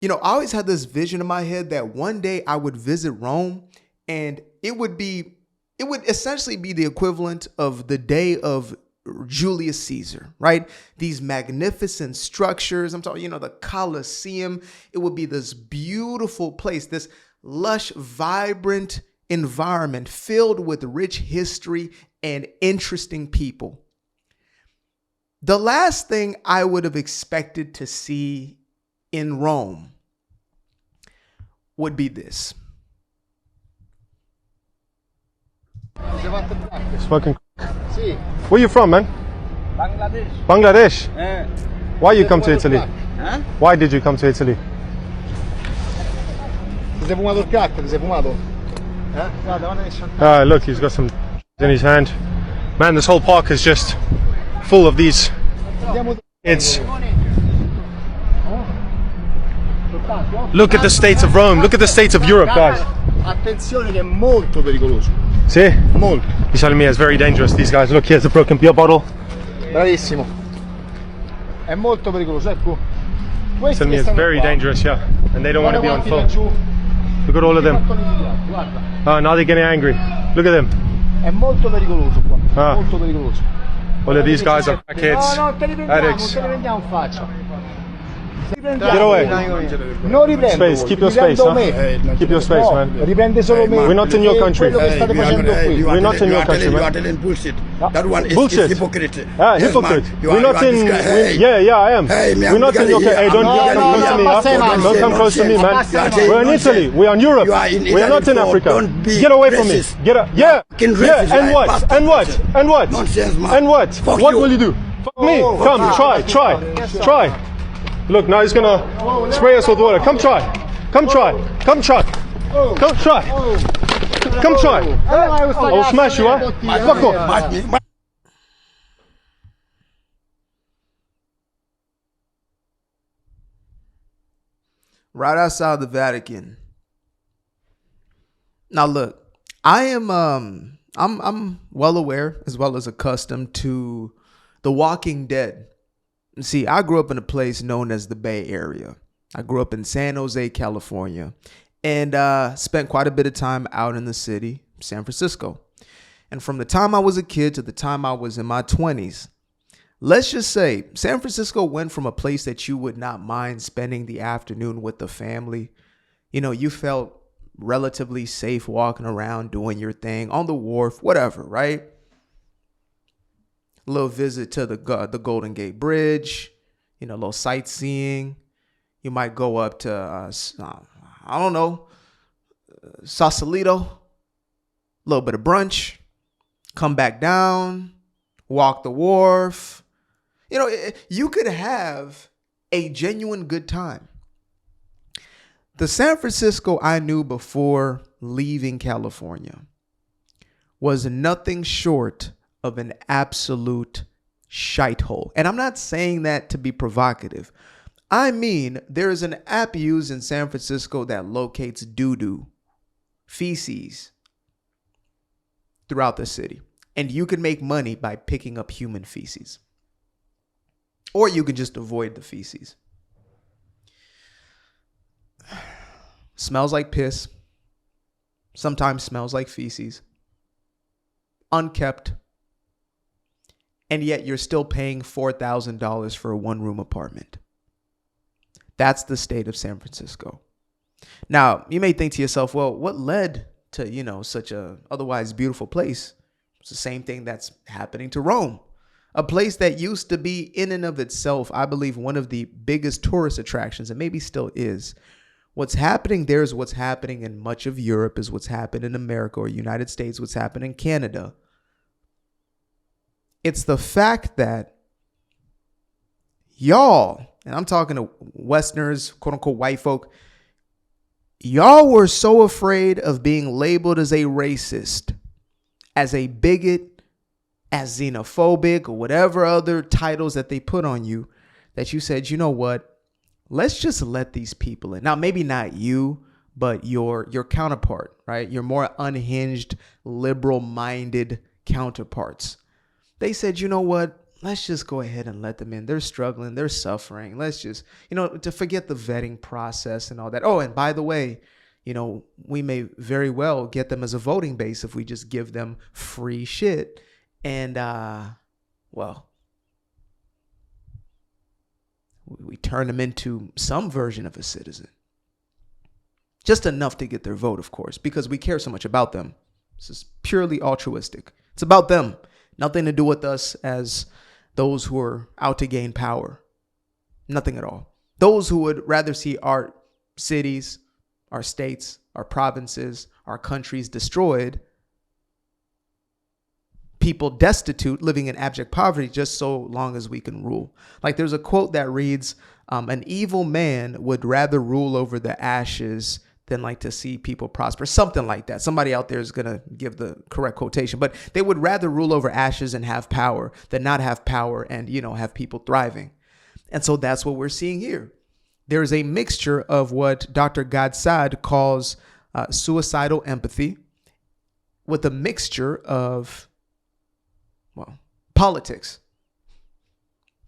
I always had this vision in my head that one day I would visit Rome, and it would essentially be the equivalent of the day of Julius Caesar, right? These magnificent structures. I'm talking, the Colosseum. It would be this beautiful place, this lush, vibrant environment filled with rich history and interesting people. The last thing I would have expected to see in Rome would be this. It's fucking. Where you from, man? Bangladesh. Bangladesh? Why you come to Italy? Huh? Why did you come to Italy? Ti sei fumato il crack? Ti sei fumato? Look, he's got some in his hand. Man, this whole park is just full of these. It's. Look at the state of Rome. Look at the state of Europe, guys. Attenzione che è molto pericoloso. See? Molto. He's telling me it's very dangerous. These guys. Look, here's a broken beer bottle. Bravissimo. È molto pericoloso, ecco. He's telling me it's very dangerous, yeah. And they don't want to be on phone. Look at all of them. Oh, now they're getting angry. Look at them. È molto pericoloso qua. Ah. Molto pericoloso. All of these guys are crackheads, No, te li prendiamo, addicts. te li prendiamo in faccia. Get away. Non riprendo. Space, keep your space, huh? Keep your space, man. Riprende solo me. We're not in your country. Quello che state facendo qui. We're not in your country, You are man. telling bullshit. That one is Bullshit. hypocrite. Ah, Yes, hypocrite. man. You We're are- not you are in. this guy. Hey. Yeah, I am. Hey, me, We're not in your. Hey, don't No, come no, close to me, no, huh? no, Don't come close to me, man. We're in Italy. We're in Europe. You are in We're not in Italy, so Africa. don't be Get away from me. racist. Get up. Yeah. Fucking Yeah. racist, And like what? bastard. And what? And what? Nonsense, man. And what? Fuck What you. will you do? Fuck me. Oh, Come, fuck try. Look, now he's gonna spray us with water. Come try. Come try. Come try. Come try. Come try. I will smash you, huh? Fuck off. Match me. Right outside the Vatican. Now look, I'm well aware as well as accustomed to The Walking Dead. See, I grew up in a place known as the Bay Area. I grew up in San Jose, California, and spent quite a bit of time out in the city, San Francisco. And from the time I was a kid to the time I was in my 20s, let's just say San Francisco went from a place that you would not mind spending the afternoon with the family. You felt relatively safe walking around, doing your thing on the wharf, whatever, right? A little visit to the Golden Gate Bridge, a little sightseeing. You might go up to, I don't know, Sausalito, a little bit of brunch, come back down, walk the wharf. You could have a genuine good time. The San Francisco I knew before leaving California was nothing short of an absolute shithole. And I'm not saying that to be provocative. I mean, there is an app used in San Francisco that locates doo-doo, feces, throughout the city. And you can make money by picking up human feces. Or you can just avoid the feces. Smells like piss. Sometimes smells like feces. Unkept. And yet you're still paying $4,000 for a one-room apartment. That's the state of San Francisco. Now, you may think to yourself, well, what led to, such a otherwise beautiful place? It's the same thing that's happening to Rome. A place that used to be in and of itself, I believe, one of the biggest tourist attractions, and maybe still is. What's happening there is what's happening in much of Europe, is what's happened in America or United States, what's happened in Canada. It's the fact that y'all, and I'm talking to Westerners, quote unquote white folk, y'all were so afraid of being labeled as a racist, as a bigot, as xenophobic, or whatever other titles that they put on you, that you said, you know what, let's just let these people in. Now, maybe not you, but your counterpart, right? Your more unhinged, liberal-minded counterparts. They said, you know what, let's just go ahead and let them in. They're struggling. They're suffering. Let's just, to forget the vetting process and all that. Oh, and by the way, we may very well get them as a voting base if we just give them free shit. And, we turn them into some version of a citizen. Just enough to get their vote, of course, because we care so much about them. This is purely altruistic. It's about them. Nothing to do with us as those who are out to gain power. Nothing at all. Those who would rather see our cities, our states, our provinces, our countries destroyed, people destitute, living in abject poverty just so long as we can rule. Like there's a quote that reads, an evil man would rather rule over the ashes than like to see people prosper. Something like that. Somebody out there is going to give the correct quotation, but they would rather rule over ashes and have power than not have power and, have people thriving. And so that's what we're seeing here. There's a mixture of what Dr. Gadsad calls suicidal empathy with a mixture of, politics.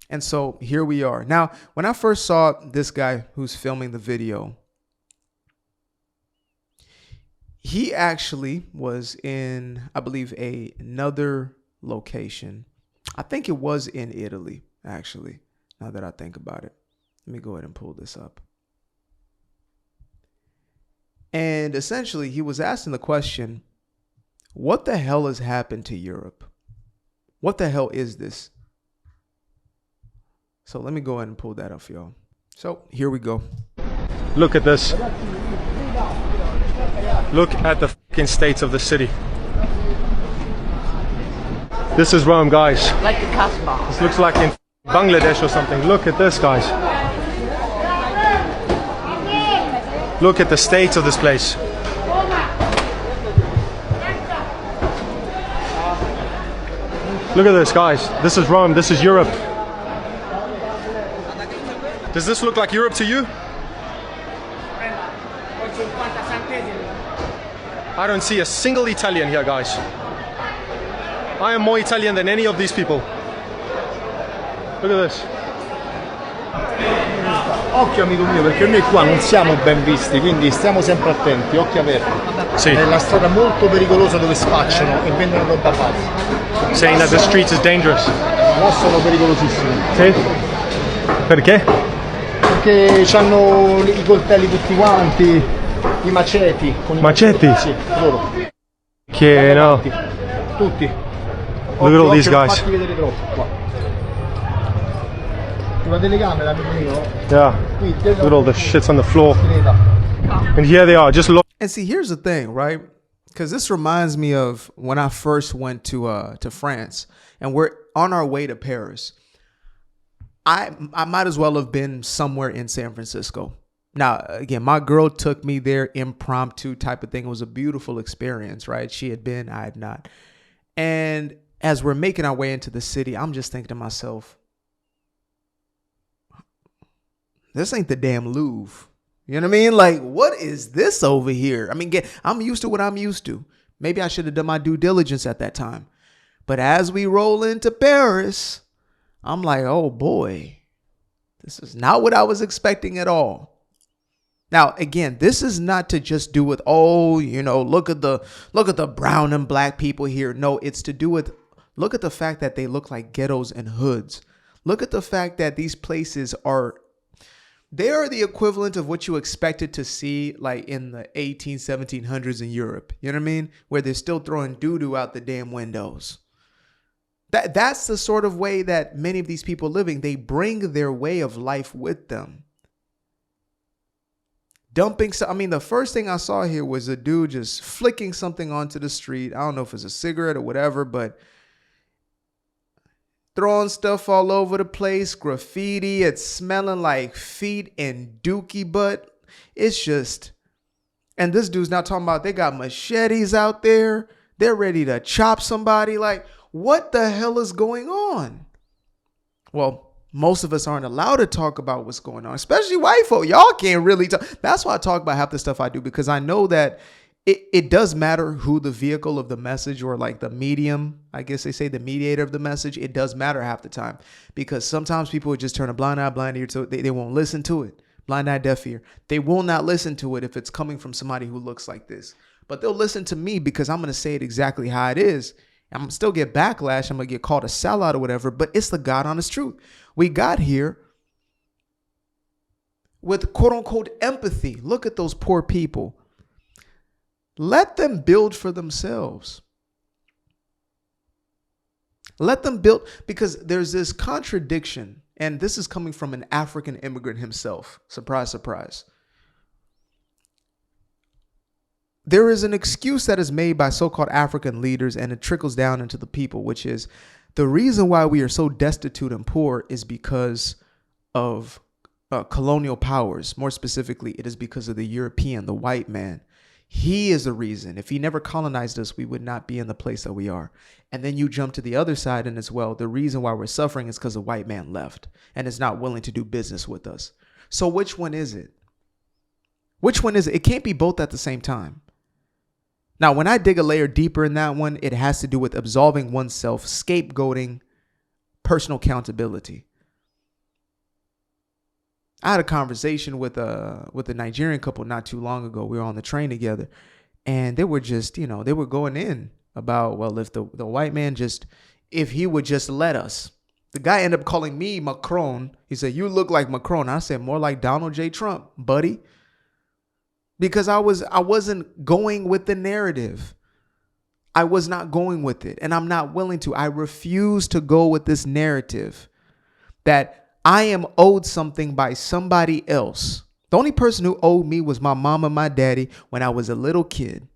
And so here we are. Now, when I first saw this guy who's filming the video, he actually was in, I believe, another location. I think it was in Italy, actually, now that I think about it. Let me go ahead and pull this up. And essentially, he was asking the question, what the hell has happened to Europe? What the hell is this? So let me go ahead and pull that up for y'all. So here we go. Look at this. Look at the fucking state of the city. This is Rome, guys. Like the Casbah. This looks like in Bangladesh or something. Look at this, guys. Look at the state of this place. Look at this, guys. This is Rome. This is Europe. Does this look like Europe to you? I don't see a single Italian here, guys. I am more Italian than any of these people. Look at this. Occhio amico mio, perché noi qua non siamo ben visti, quindi stiamo sempre attenti, occhi aperti. Sì. È la strada molto pericolosa dove spacciano e vendono roba bassa. Saying that the street is dangerous. Là sono pericolosissimi. Sì. Perché? Perché hanno i coltelli tutti quanti, i maceti. Con Maceti? Sì, loro. Che no. Tutti. Look at all these guys. Non fatti vedere troppo qua. Una telecamera, amico mio. Yeah. Look at all the shits on the floor. And here they are, just look. And see, here's the thing, right? Because this reminds me of when I first went to France, and we're on our way to Paris. I might as well have been somewhere in San Francisco. Now, again, my girl took me there, impromptu type of thing. It was a beautiful experience, right? She had been, I had not. And as we're making our way into the city, I'm just thinking to myself, this ain't the damn Louvre. You know what I mean? Like, what is this over here? I mean, I'm used to what I'm used to. Maybe I should have done my due diligence at that time. But as we roll into Paris, I'm like, oh boy, this is not what I was expecting at all. Now, again, this is not to just do with, look at the brown and black people here. No, it's to do with, look at the fact that they look like ghettos and hoods. Look at the fact that these places they are the equivalent of what you expected to see like in the 1700s in Europe. You know what I mean? Where they're still throwing doo-doo out the damn windows. That's the sort of way that many of these people living, they bring their way of life with them. The first thing I saw here was a dude just flicking something onto the street. I don't know if it's a cigarette or whatever, but throwing stuff all over the place, graffiti. It's smelling like feet and dookie butt. It's just, and this dude's not talking about they got machetes out there. They're ready to chop somebody. Like, what the hell is going on? Well, most of us aren't allowed to talk about what's going on, especially white folk. Y'all can't really talk. That's why I talk about half the stuff I do, because I know that it does matter who the vehicle of the message, or like the medium, I guess they say the mediator of the message. It does matter half the time, because sometimes people would just turn a blind eye, blind ear to it. They won't listen to it. Blind eye, deaf ear. They will not listen to it if it's coming from somebody who looks like this. But they'll listen to me because I'm going to say it exactly how it is. I'm going to still get backlash. I'm going to get called a sellout or whatever, but it's the God honest truth. We got here with quote unquote empathy. Look at those poor people. Let them build for themselves. Let them build, because there's this contradiction, and this is coming from an African immigrant himself. Surprise, surprise. There is an excuse that is made by so-called African leaders, and it trickles down into the people, which is the reason why we are so destitute and poor is because of colonial powers. More specifically, it is because of the European, the white man. He is the reason. If he never colonized us, we would not be in the place that we are. And then you jump to the other side, and as well, the reason why we're suffering is because the white man left and is not willing to do business with us. So which one is it? Which one is it? It can't be both at the same time. Now, when I dig a layer deeper in that one, it has to do with absolving oneself, scapegoating, personal accountability. I had a conversation with a Nigerian couple not too long ago. We were on the train together, and they were just, they were going in about, well, if the white man if he would just let us. The guy ended up calling me Macron. He said, "You look like Macron." I said, "More like Donald J. Trump, buddy." Because I wasn't going with the narrative. I was not going with it, and I'm not willing to. I refuse to go with this narrative that I am owed something by somebody else. The only person who owed me was my mom and my daddy when I was a little kid.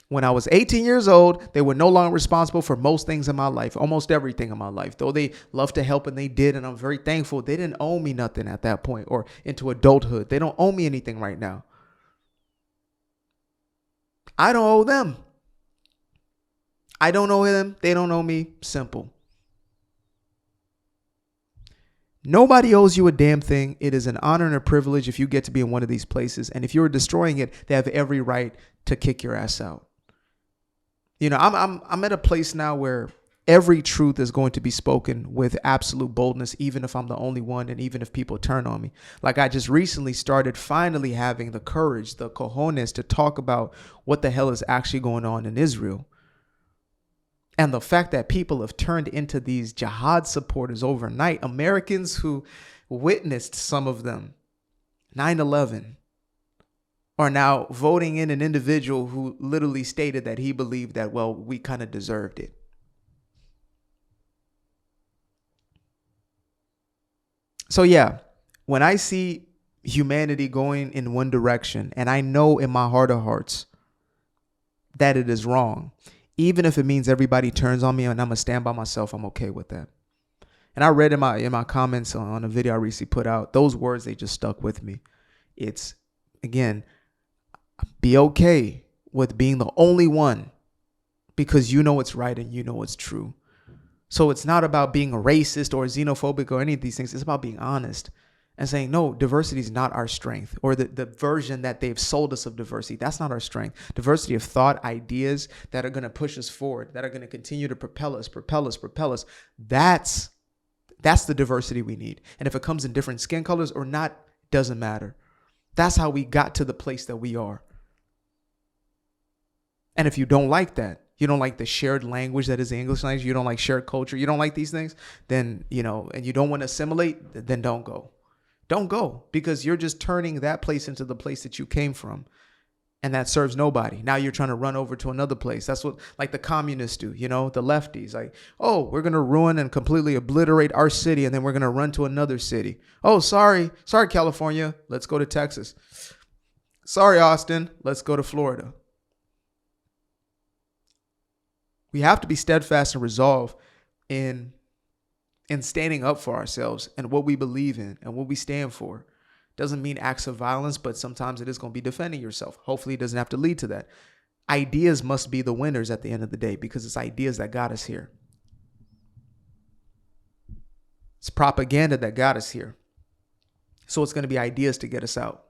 When I was 18 years old, they were no longer responsible for most things in my life, almost everything in my life. Though they loved to help, and they did, and I'm very thankful. They didn't owe me nothing at that point or into adulthood. They don't owe me anything right now. I don't owe them. I don't owe them. They don't owe me. Simple. Nobody owes you a damn thing. It is an honor and a privilege if you get to be in one of these places. And if you're destroying it, they have every right to kick your ass out. I'm at a place now where every truth is going to be spoken with absolute boldness, even if I'm the only one, and even if people turn on me. Like, I just recently started finally having the courage, the cojones to talk about what the hell is actually going on in Israel. And the fact that people have turned into these jihad supporters overnight, Americans who witnessed some of them, 9/11, are now voting in an individual who literally stated that he believed that, well, we kind of deserved it. So yeah, when I see humanity going in one direction, and I know in my heart of hearts that it is wrong, even if it means everybody turns on me and I'm going to stand by myself, I'm okay with that. And I read in my comments on a video I recently put out, those words, they just stuck with me. It's, again, be okay with being the only one, because you know it's right and you know it's true. So it's not about being a racist or xenophobic or any of these things. It's about being honest and saying, no, diversity is not our strength, or the version that they've sold us of diversity. That's not our strength. Diversity of thought, ideas that are going to push us forward, that are going to continue to propel us. That's the diversity we need. And if it comes in different skin colors or not, doesn't matter. That's how we got to the place that we are. And if you don't like that, you don't like the shared language that is the English language, you don't like shared culture, you don't like these things, then, and you don't want to assimilate, then don't go. Don't go, because you're just turning that place into the place that you came from. And that serves nobody. Now you're trying to run over to another place. That's what, like, the communists do, the lefties. Like, oh, we're going to ruin and completely obliterate our city, and then we're going to run to another city. Oh, sorry, California. Let's go to Texas. Sorry, Austin. Let's go to Florida. We have to be steadfast and resolved in standing up for ourselves and what we believe in and what we stand for. Doesn't mean acts of violence, but sometimes it is going to be defending yourself. Hopefully it doesn't have to lead to that. Ideas must be the winners at the end of the day, because it's ideas that got us here. It's propaganda that got us here. So it's going to be ideas to get us out.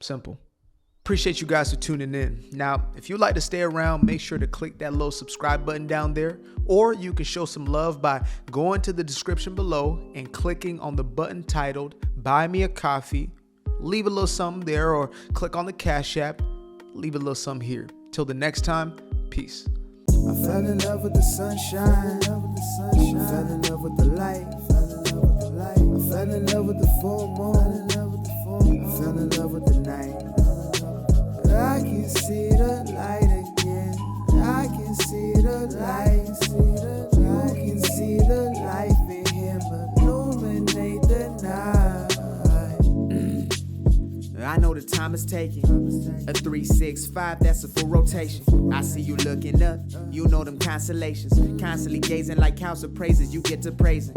Simple. Appreciate you guys for tuning in. Now, if you'd like to stay around, make sure to click that little subscribe button down there, or you can show some love by going to the description below and clicking on the button titled Buy Me a Coffee. Leave a little something there, or click on the Cash App. Leave a little something here. Till the next time, peace. I fell in love with the sunshine. I fell in love with the light. I fell in love with the full moon. I fell in love with the night. I can see the light again. I can see the light. You can see the life in him illuminate the night. I know the time is taking. A 365, that's a full rotation. I see you looking up, you know them constellations. Constantly gazing like house of praises, you get to praising.